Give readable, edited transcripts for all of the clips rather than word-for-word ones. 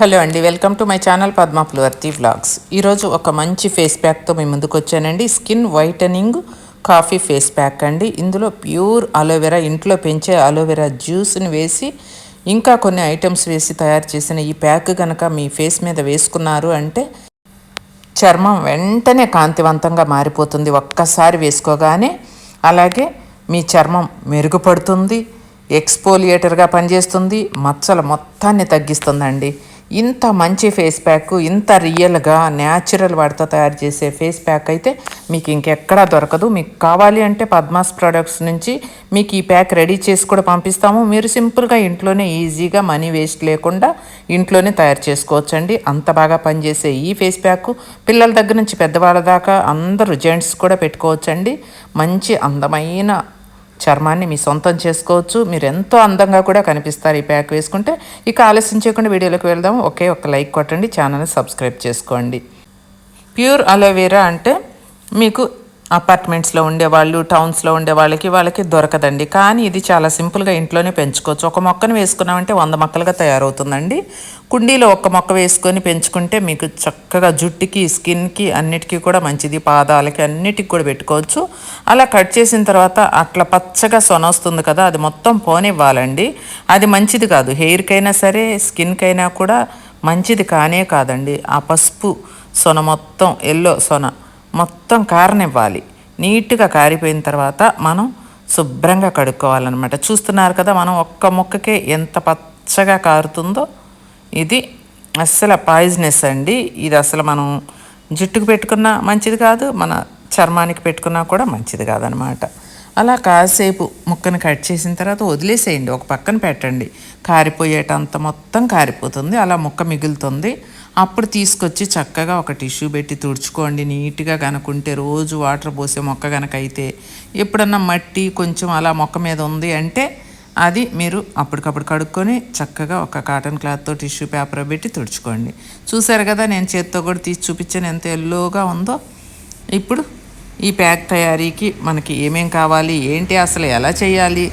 Hello అండి, welcome to my channel Padma ఫ్లవర్తి vlogs. ఈరోజు ఒక మంచి ఫేస్ ప్యాక్తో మీ ముందుకు వచ్చానండి. Skin whitening coffee face pack అండి. ఇందులో ప్యూర్ అలోవెరా, ఇంట్లో పెంచే అలోవెరా జ్యూస్ని వేసి ఇంకా కొన్ని ఐటమ్స్ వేసి తయారు చేసిన ఈ ప్యాక్ కనుక మీ ఫేస్ మీద వేసుకున్నారు అంటే చర్మం వెంటనే కాంతివంతంగా మారిపోతుంది ఒక్కసారి వేసుకోగానే. అలాగే మీ చర్మం మెరుగుపడుతుంది, ఎక్స్పోలియేటర్గా పనిచేస్తుంది, మచ్చల మొత్తాన్ని తగ్గిస్తుందండి. ఇంత మంచి ఫేస్ ప్యాక్, ఇంత రియల్గా న్యాచురల్ వాటితో తయారు చేసే ఫేస్ ప్యాక్ అయితే మీకు ఇంకెక్కడా దొరకదు. మీకు కావాలి అంటే పద్మాస్ ప్రొడక్ట్స్ నుంచి మీకు ఈ ప్యాక్ రెడీ చేసి కూడా పంపిస్తాము. మీరు సింపుల్గా ఇంట్లోనే ఈజీగా మనీ వేస్ట్ లేకుండా ఇంట్లోనే తయారు చేసుకోవచ్చండి. అంత బాగా పనిచేసే ఈ ఫేస్ ప్యాక్ పిల్లల దగ్గర నుంచి పెద్దవాళ్ళ దాకా అందరూ జెంట్స్ కూడా పెట్టుకోవచ్చండి. మంచి అందమైన చర్మాన్ని మీ సొంతం చేసుకోవచ్చు. మీరు ఎంతో అందంగా కూడా కనిపిస్తారు ఈ ప్యాక్ వేసుకుంటే. ఇక ఆలస్యం చేయకుండా వీడియోలోకి వెళ్దాం. ఒక లైక్ కొట్టండి, ఛానల్ని సబ్స్క్రైబ్ చేసుకోండి. ప్యూర్ అలోవెరా అంటే మీకు అపార్ట్మెంట్స్లో ఉండేవాళ్ళు, టౌన్స్లో ఉండే వాళ్ళకి దొరకదండి. కానీ ఇది చాలా సింపుల్గా ఇంట్లోనే పెంచుకోవచ్చు. ఒక మొక్కను వేసుకున్నామంటే 100 మొక్కలుగా తయారవుతుందండి. కుండీలో ఒక్క మొక్క వేసుకొని పెంచుకుంటే మీకు చక్కగా జుట్టుకి, స్కిన్కి అన్నిటికీ కూడా మంచిది. పాదాలకి అన్నిటికి కూడా పెట్టుకోవచ్చు. అలా కట్ చేసిన తర్వాత అట్లా పచ్చగా సొన వస్తుంది కదా, అది మొత్తం పోనివ్వాలండి. అది మంచిది కాదు, హెయిర్కైనా సరే స్కిన్కైనా కూడా మంచిది కానే కాదండి. ఆ పసుపు సొన మొత్తం, ఎల్లో సొన మొత్తం కారనివ్వాలి. నీట్గా కారిపోయిన తర్వాత మనం శుభ్రంగా కడుక్కోవాలన్నమాట. చూస్తున్నారు కదా, మనం ఒక్క మొక్కకే ఎంత పచ్చగా కారుతుందో. ఇది అస్సలు పాయిజనస్ అండి. ఇది అసలు మనం జుట్టుకు పెట్టుకున్నా మంచిది కాదు, మన చర్మానికి పెట్టుకున్నా కూడా మంచిది కాదనమాట. అలా కాసేపు ముక్కను కట్ చేసిన తర్వాత వదిలేసేయండి, ఒక పక్కన పెట్టండి. కారిపోయేటంత మొత్తం కారిపోతుంది, అలా ముక్క మిగులుతుంది. అప్పుడు తీసుకొచ్చి చక్కగా ఒక టిష్యూ పెట్టి తుడుచుకోండి. నీట్గా కనుకుంటే రోజు వాటర్ పోసే మొక్క కనుక అయితే, ఎప్పుడన్నా మట్టి కొంచెం అలా మొక్క మీద ఉంది అంటే అది మీరు అప్పటికప్పుడు కడుక్కొని చక్కగా ఒక కాటన్ క్లాత్తో టిష్యూ పేపర్ పెట్టి తుడుచుకోండి. చూసారు కదా, నేను చేత్తో కూడా తీసి చూపించాను ఎంత ఎల్లోగా ఉందో. ఇప్పుడు ఈ ప్యాక్ తయారీకి మనకి ఏమేం కావాలి, ఏంటి, అసలు ఎలా చేయాలి,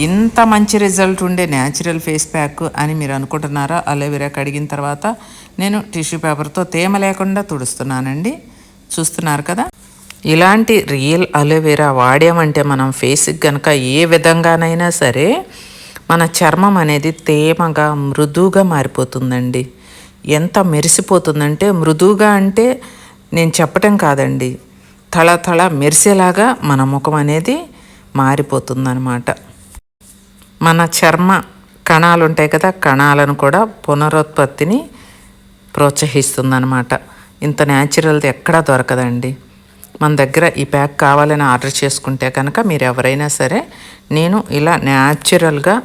ఇంత మంచి రిజల్ట్ ఉండే న్యాచురల్ ఫేస్ ప్యాక్ అని మీరు అనుకుంటున్నారా? అలోవెరా కడిగిన తర్వాత నేను టిష్యూ పేపర్తో తేమ లేకుండా తుడుస్తున్నానండి. చూస్తున్నారు కదా, ఇలాంటి రియల్ అలోవెరా వాడామంటే మనం ఫేస్కి కనుక ఏ విధంగానైనా సరే మన చర్మం అనేది తేమగా మృదువుగా మారిపోతుందండి. ఎంత మెరిసిపోతుందంటే, మృదువుగా అంటే నేను చెప్పటం కాదండి, తళ మెరిసేలాగా మన ముఖం అనేది మారిపోతుందన్నమాట. మన చర్మ కణాలు ఉంటాయి కదా, కణాలను కూడా పునరుత్పత్తిని ప్రోత్సహిస్తుందన్నమాట. ఇంత న్యాచురల్ది ఎక్కడా దొరకదండి. మన దగ్గర ఈ ప్యాక్ కావాలని ఆర్డర్ చేసుకుంటే కనుక మీరు ఎవరైనా సరే, నేను ఇలా న్యాచురల్గా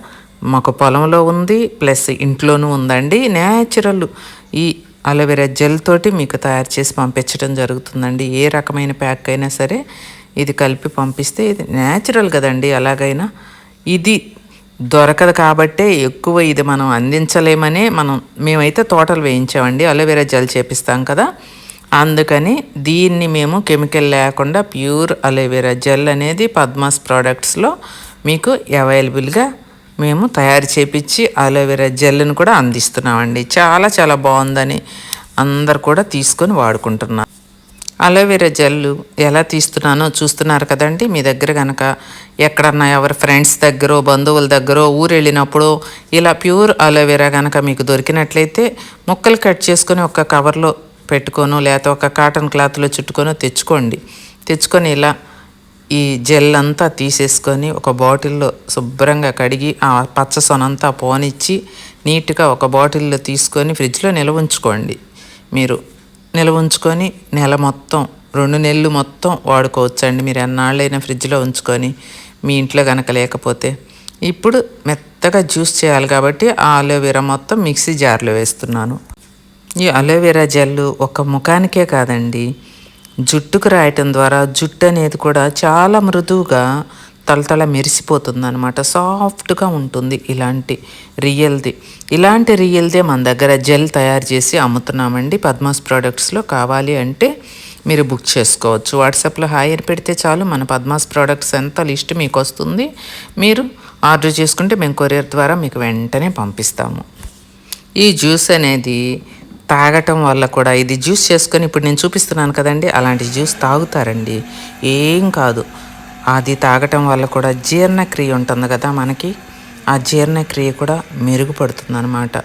మాకు పొలంలో ఉంది, ప్లస్ ఇంట్లోనూ ఉందండి. న్యాచురల్ ఈ అలోవెరా జెల్ తోటి మీకు తయారు చేసి పంపించడం జరుగుతుందండి. ఏ రకమైన ప్యాక్ అయినా సరే ఇది కలిపి పంపిస్తే, ఇది న్యాచురల్ కదండి. అలాగైనా ఇది దొరకదు కాబట్టే ఎక్కువ ఇది మనం అందించలేమనే మేమైతే తోటలు వేయించామండి. అలోవెరా జెల్ చేపిస్తాం కదా, అందుకని దీన్ని మేము కెమికల్ లేకుండా ప్యూర్ అలోవెరా జెల్ అనేది పద్మాస్ ప్రోడక్ట్స్లో మీకు అవైలబుల్గా మేము తయారు చేపించి అలోవెరా జెల్ని కూడా అందిస్తున్నామండి. చాలా బాగుందని అందరు కూడా తీసుకొని వాడుకుంటున్నారు. అలోవెరా జెల్ ఎలా తీస్తున్నానో చూస్తున్నారు కదండి. మీ దగ్గర కనుక ఎక్కడన్నా ఎవరి ఫ్రెండ్స్ దగ్గర, బంధువుల దగ్గర, ఊరు వెళ్ళినప్పుడు ఇలా ప్యూర్ అలోవెరా కనుక మీకు దొరికినట్లయితే ముక్కలు కట్ చేసుకొని ఒక కవర్లో పెట్టుకోను, లేకపోతే ఒక కాటన్ క్లాత్లో చుట్టుకొని తెచ్చుకొని ఇలా ఈ జెల్ అంతా తీసేసుకొని ఒక బాటిల్లో శుభ్రంగా కడిగి ఆ పచ్చ సొనంతా పోనిచ్చి నీట్గా ఒక బాటిల్లో తీసుకొని ఫ్రిడ్జ్లో నిల్వ ఉంచుకోండి. మీరు నిల్వ ఉంచుకొని నెల మొత్తం, 2 నెలలు మొత్తం వాడుకోవచ్చండి. మీరు ఎన్నాళ్ళైనా ఫ్రిడ్జ్లో ఉంచుకొని, మీ ఇంట్లో కనుక లేకపోతే. ఇప్పుడు మెత్తగా జ్యూస్ చేయాలి కాబట్టి ఆ అలోవెరా మొత్తం మిక్సీ జార్లో వేస్తున్నాను. ఈ అలోవెరా జెల్ ఒక ముఖానికే కాదండి, జుట్టుకు రాయటం ద్వారా జుట్టు అనేది కూడా చాలా మృదువుగా తళతళ మెరిసిపోతుంది అనమాట. సాఫ్ట్గా ఉంటుంది. ఇలాంటి రియల్దే మన దగ్గర జెల్ తయారు చేసి అమ్ముతున్నామండి పద్మాస్ ప్రోడక్ట్స్లో. కావాలి అంటే మీరు బుక్ చేసుకోవచ్చు. వాట్సాప్లో హాయ్ అని పెడితే చాలు, మన పద్మాస్ ప్రోడక్ట్స్ ఎంత లిస్ట్ మీకు వస్తుంది. మీరు ఆర్డర్ చేసుకుంటే మేము కొరియర్ ద్వారా మీకు వెంటనే పంపిస్తాము. ఈ జ్యూస్ అనేది తాగటం వల్ల కూడా ఇది జ్యూస్ చేసుకొని ఇప్పుడు నేను చూపిస్తున్నాను కదండి, అలాంటి జ్యూస్ తాగుతారండి, ఏం కాదు. అది తాగటం వల్ల కూడా జీర్ణక్రియ ఉంటుంది కదా మనకి, ఆ జీర్ణక్రియ కూడా మెరుగుపడుతుంది అనమాట.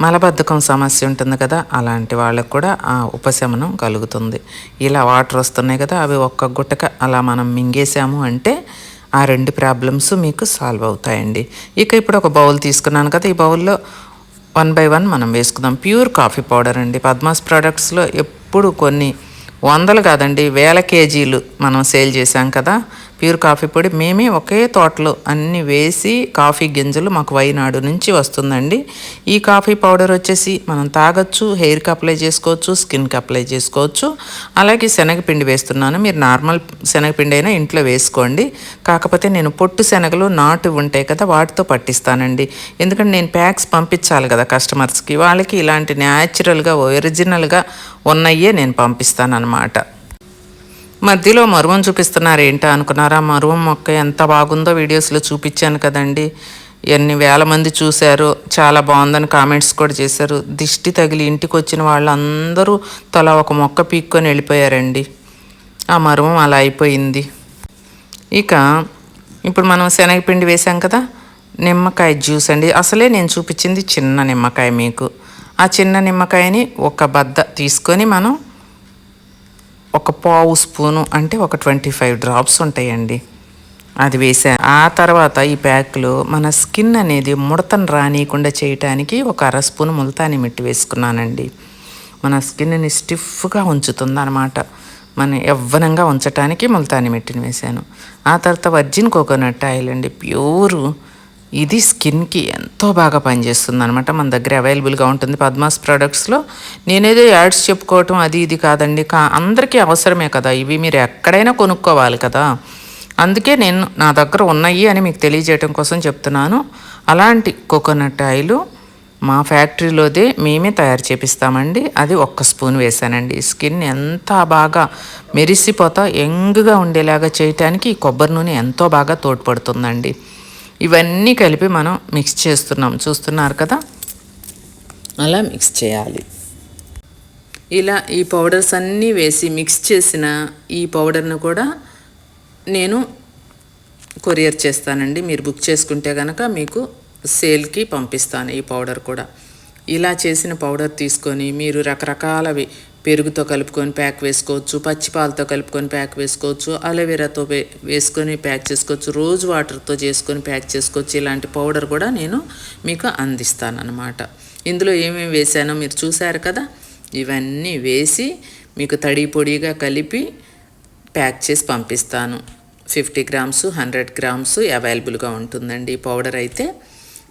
మలబద్ధకం సమస్య ఉంటుంది కదా, అలాంటి వాళ్ళకు కూడా ఆ ఉపశమనం కలుగుతుంది. ఇలా వాటర్ వస్తున్నాయి కదా, అవి ఒక్క గుట్టక అలా మనం మింగేసాము అంటే ఆ 2 ప్రాబ్లమ్స్ మీకు సాల్వ్ అవుతాయండి. ఇక ఇప్పుడు ఒక బౌల్ తీసుకున్నాను కదా, ఈ బౌల్లో 1 బై 1 మనం వేసుకుందాం. ప్యూర్ కాఫీ పౌడర్ అండి. పద్మాస్ ప్రోడక్ట్స్లో ఎప్పుడు కొన్ని వందలు కాదండి, వేల కేజీలు మనం సేల్ చేశాం కదా ప్యూర్ కాఫీ పొడి. మేమే ఒకే తోటలో అన్నీ వేసి, కాఫీ గింజలు మాకు వైనాడు నుంచి వస్తుందండి. ఈ కాఫీ పౌడర్ వచ్చేసి మనం తాగొచ్చు, హెయిర్కి అప్లై చేసుకోవచ్చు, స్కిన్కి అప్లై చేసుకోవచ్చు. అలాగే శనగపిండి వేస్తున్నాను. మీరు నార్మల్ శనగపిండి అయినా ఇంట్లో వేసుకోండి. కాకపోతే నేను పొట్టు శనగలు నాటు ఉంటాయి కదా, వాటితో పట్టిస్తానండి. ఎందుకంటే నేను ప్యాక్స్ పంపించాలి కదా కస్టమర్స్కి, వాళ్ళకి ఇలాంటి న్యాచురల్గా ఒరిజినల్గా ఉన్నయ్యే నేను పంపిస్తాను అనమాట. మధ్యలో మరువం చూపిస్తున్నారు ఏంటో అనుకున్నారా? మరువం మొక్క ఎంత బాగుందో వీడియోస్లో చూపించాను కదండి. ఎన్ని వేల మంది చూశారు, చాలా బాగుందని కామెంట్స్ కూడా చేశారు. దిష్టి తగిలి ఇంటికి వచ్చిన వాళ్ళందరూ తలా ఒక మొక్క పీక్కొని వెళ్ళిపోయారండి. ఆ మరువం అలా అయిపోయింది. ఇక ఇప్పుడు మనం శనగపిండి వేసాం కదా, నిమ్మకాయ జ్యూస్ అండి. అసలే నేను చూపించింది చిన్న నిమ్మకాయ మీకు. ఆ చిన్న నిమ్మకాయని ఒక బద్ద తీసుకొని మనం ఒక పావు స్పూను అంటే ఒక 25 డ్రాప్స్ ఉంటాయండి, అది వేసాను. ఆ తర్వాత ఈ ప్యాక్లో మన స్కిన్ అనేది ముడతను రానియకుండా చేయటానికి ఒక 1/2 స్పూను ముల్తానీ మిట్టి వేసుకున్నానండి. మన స్కిన్ని స్టిఫ్గా ఉంచుతుంది అనమాట. మన యవ్వనంగా ఉంచటానికి ముల్తానీ మిట్టిని వేసాను. ఆ తర్వాత వర్జిన్ కోకోనట్ ఆయిల్ అండి, ప్యూరు. ఇది స్కిన్కి ఎంతో బాగా పనిచేస్తుంది అనమాట. మన దగ్గర అవైలబుల్గా ఉంటుంది పద్మాస్ ప్రోడక్ట్స్లో. నేనేదో యాడ్స్ చెప్పుకోవటం అది ఇది కాదండి, అందరికీ అవసరమే కదా ఇవి, మీరు ఎక్కడైనా కొనుక్కోవాలి కదా. అందుకే నేను నా దగ్గర ఉన్నాయి అని మీకు తెలియజేయటం కోసం చెప్తున్నాను. అలాంటి కోకోనట్ ఆయిల్ మా ఫ్యాక్టరీలోదే మేమే తయారు చేపిస్తామండి. అది 1 స్పూన్ వేసానండి. స్కిన్ ఎంత బాగా మెరిసిపోతా యంగ్గా ఉండేలాగా చేయటానికి ఈ కొబ్బరి నూనె ఎంతో బాగా తోడ్పడుతుందండి. ఇవన్నీ కలిపి మనం మిక్స్ చేస్తున్నాం, చూస్తున్నారు కదా, అలా మిక్స్ చేయాలి. ఇలా ఈ పౌడర్స్ అన్నీ వేసి మిక్స్ చేసిన ఈ పౌడర్ను కూడా నేను కొరియర్ చేస్తానండి. మీరు బుక్ చేసుకుంటే కనుక మీకు సేల్కి పంపిస్తాను ఈ పౌడర్ కూడా. ఇలా చేసిన పౌడర్ తీసుకొని మీరు రకరకాలవి పెరుగుతో కలుపుకొని ప్యాక్ వేసుకోవచ్చు, పచ్చిపాలతో కలుపుకొని ప్యాక్ వేసుకోవచ్చు, అలోవెరాతో వేసుకొని ప్యాక్ చేసుకోవచ్చు, రోజ్ వాటర్తో చేసుకొని ప్యాక్ చేసుకోవచ్చు. ఇలాంటి పౌడర్ కూడా నేను మీకు అందిస్తాను అన్నమాట. ఇందులో ఏమేమి వేసానో మీరు చూశారు కదా, ఇవన్నీ వేసి మీకు తడి పొడిగా కలిపి ప్యాక్ చేసి పంపిస్తాను. 50 గ్రామ్స్ 100 గ్రామ్స్ అవైలబుల్గా ఉంటుందండి ఈ పౌడర్ అయితే.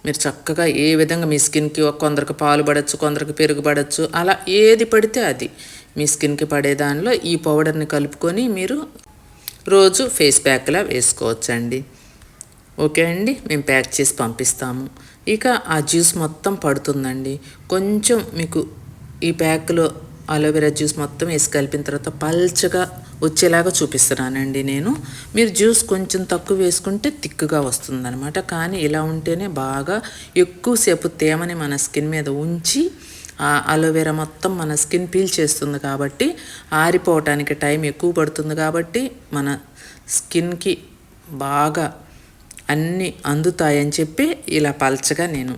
మీరు చక్కగా ఏ విధంగా మీ స్కిన్కి, కొందరికి పాలు పడవచ్చు, కొందరికి పెరుగు పడవచ్చు, అలా ఏది పడితే అది మీ స్కిన్కి పడే దానిలో ఈ పౌడర్ని కలుపుకొని మీరు రోజు ఫేస్ ప్యాక్లా వేసుకోవచ్చండి. ఓకే అండి, మేము ప్యాక్ చేసి పంపిస్తాము. ఇక ఆ జ్యూస్ మొత్తం పడుతుందండి. కొంచెం మీకు ఈ ప్యాక్లో అలోవెరా జ్యూస్ మొత్తం వేసి కలిపిన తర్వాత పల్చగా వచ్చేలాగా చూపిస్తున్నానండి నేను. మీరు జ్యూస్ కొంచెం తక్కువ వేసుకుంటే థిక్గా వస్తుందన్నమాట. కానీ ఇలా ఉంటేనే బాగా ఎక్కువసేపు తేమని మన స్కిన్ మీద ఉంచి ఆ అలోవెరా మొత్తం మన స్కిన్ పీల్ చేస్తుంది కాబట్టి, ఆరిపోవటానికి టైం ఎక్కువ పడుతుంది కాబట్టి మన స్కిన్కి బాగా అన్నీ అందుతాయని చెప్పి ఇలా పల్చగా నేను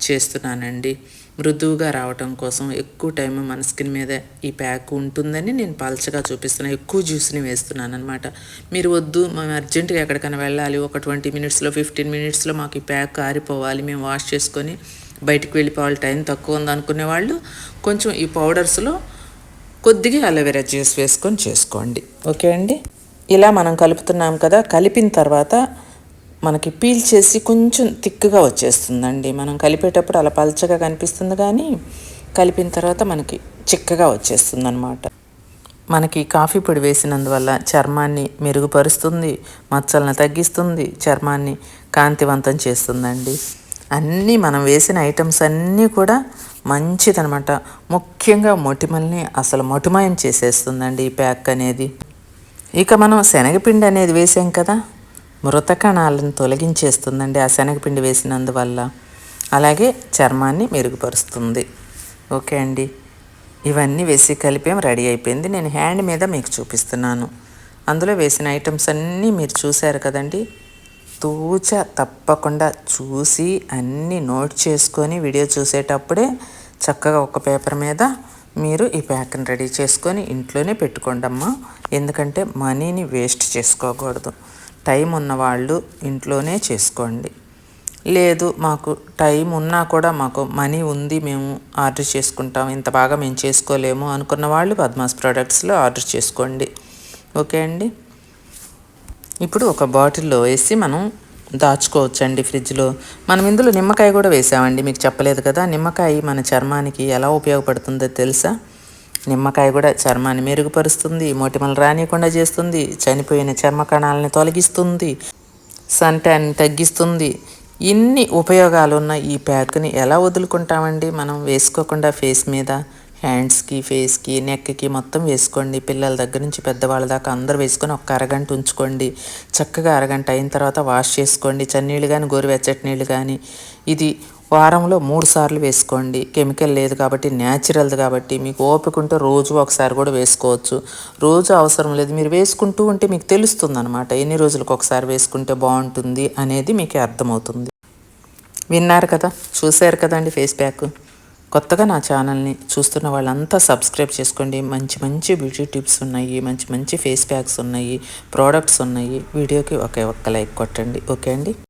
చేస్తున్నానండి. మృదువుగా రావటం కోసం ఎక్కువ టైం మన స్కిన్ మీద ఈ ప్యాక్ ఉంటుందని నేను పల్చగా చూపిస్తున్నాను. ఎక్కువ జ్యూస్ని వేస్తున్నాను అనమాట. మీరు వద్దు, మేము అర్జెంటుగా ఎక్కడికైనా వెళ్ళాలి, ఒక 20 మినిట్స్లో 15 మినిట్స్లో మాకు ఈ ప్యాక్ ఆరిపోవాలి, మేము వాష్ చేసుకొని బయటికి వెళ్ళిపోవాలి, టైం తక్కువ ఉంది అనుకునే వాళ్ళు కొంచెం ఈ పౌడర్స్లో కొద్దిగా అలోవెరా జ్యూస్ వేసుకొని చేసుకోండి. ఓకే అండి, ఇలా మనం కలుపుతున్నాం కదా, కలిపిన తర్వాత మనకి పీల్ చేసి కొంచెం థిక్గా వచ్చేస్తుందండి. మనం కలిపేటప్పుడు అలా పల్చగా కనిపిస్తుంది, కానీ కలిపిన తర్వాత మనకి చిక్కగా వచ్చేస్తుంది అన్నమాట. మనకి కాఫీ పొడి వేసినందువల్ల చర్మాన్ని మెరుగుపరుస్తుంది, మచ్చలను తగ్గిస్తుంది, చర్మాన్ని కాంతివంతం చేస్తుందండి. అన్నీ మనం వేసిన ఐటమ్స్ అన్నీ కూడా మంచిదనమాట. ముఖ్యంగా మొటిమల్ని అసలు మొటిమయం చేసేస్తుందండి ఈ ప్యాక్ అనేది. ఇక మనం శనగపిండి అనేది వేసాం కదా, మృత కణాలను తొలగించేస్తుందండి ఆ శనగపిండి వేసినందువల్ల. అలాగే చర్మాన్ని మెరుగుపరుస్తుంది. ఓకే అండి, ఇవన్నీ వేసి కలిపేం రెడీ అయిపోయింది. నేను హ్యాండ్ మీద మీకు చూపిస్తున్నాను. అందులో వేసిన ఐటమ్స్ అన్నీ మీరు చూశారు కదండి. తూచ తప్పకుండా చూసి అన్నీ నోట్ చేసుకొని వీడియో చూసేటప్పుడే చక్కగా ఒక పేపర్ మీద మీరు ఈ ప్యాక్ని రెడీ చేసుకొని ఇంట్లోనే పెట్టుకోండి అమ్మా. ఎందుకంటే మనీని వేస్ట్ చేసుకోకూడదు. టైం ఉన్నవాళ్ళు ఇంట్లోనే చేసుకోండి. లేదు మాకు టైం ఉన్నా కూడా మాకు మనీ ఉంది, మేము ఆర్డర్ చేసుకుంటాం, ఇంత బాగా మేము చేసుకోలేము అనుకున్న వాళ్ళు పద్మాస్ ప్రోడక్ట్స్లో ఆర్డర్ చేసుకోండి. ఓకే అండి, ఇప్పుడు ఒక బాటిల్లో వేసి మనం దాచుకోవచ్చండి ఫ్రిడ్జ్లో. మనం ఇందులో నిమ్మకాయ కూడా వేసామండి, మీకు చెప్పలేదు కదా. నిమ్మకాయ మన చర్మానికి ఎలా ఉపయోగపడుతుందో తెలుసా? నిమ్మకాయ కూడా చర్మాన్ని మెరుగుపరుస్తుంది, మొటిమలు రానియకుండా చేస్తుంది, చనిపోయిన చర్మ కణాలని తొలగిస్తుంది, సన్ ట్యాన్ తగ్గిస్తుంది. ఇన్ని ఉపయోగాలు ఉన్న ఈ ప్యాక్ని ఎలా వదులుకుంటామండి మనం వేసుకోకుండా? ఫేస్ మీద, హ్యాండ్స్కి, ఫేస్కి, నెక్కి మొత్తం వేసుకోండి. పిల్లల దగ్గర నుంచి పెద్దవాళ్ళ దాకా అందరూ వేసుకొని ఒక అరగంట ఉంచుకోండి. చక్కగా అరగంట అయిన తర్వాత వాష్ చేసుకోండి. చన్నీళ్ళు కానీ గోరువెచ్చటి నీళ్ళు కానీ. ఇది వారంలో 3 సార్లు వేసుకోండి. కెమికల్ లేదు కాబట్టి, న్యాచురల్ది కాబట్టి మీకు ఓపిక ఉంటే రోజు ఒకసారి కూడా వేసుకోవచ్చు. రోజు అవసరం లేదు, మీరు వేసుకుంటూ ఉంటే మీకు తెలుస్తుంది అనమాట. ఎన్ని రోజులకు ఒకసారి వేసుకుంటే బాగుంటుంది అనేది మీకు అర్థమవుతుంది. విన్నారు కదా, చూశారు కదండి ఫేస్ ప్యాక్. కొత్తగా నా ఛానల్ని చూస్తున్న వాళ్ళంతా సబ్స్క్రైబ్ చేసుకోండి. మంచి మంచి బ్యూటీ టిప్స్ ఉన్నాయి, మంచి మంచి ఫేస్ ప్యాక్స్ ఉన్నాయి, ప్రోడక్ట్స్ ఉన్నాయి. వీడియోకి ఒక్క లైక్ కొట్టండి. ఓకే అండి.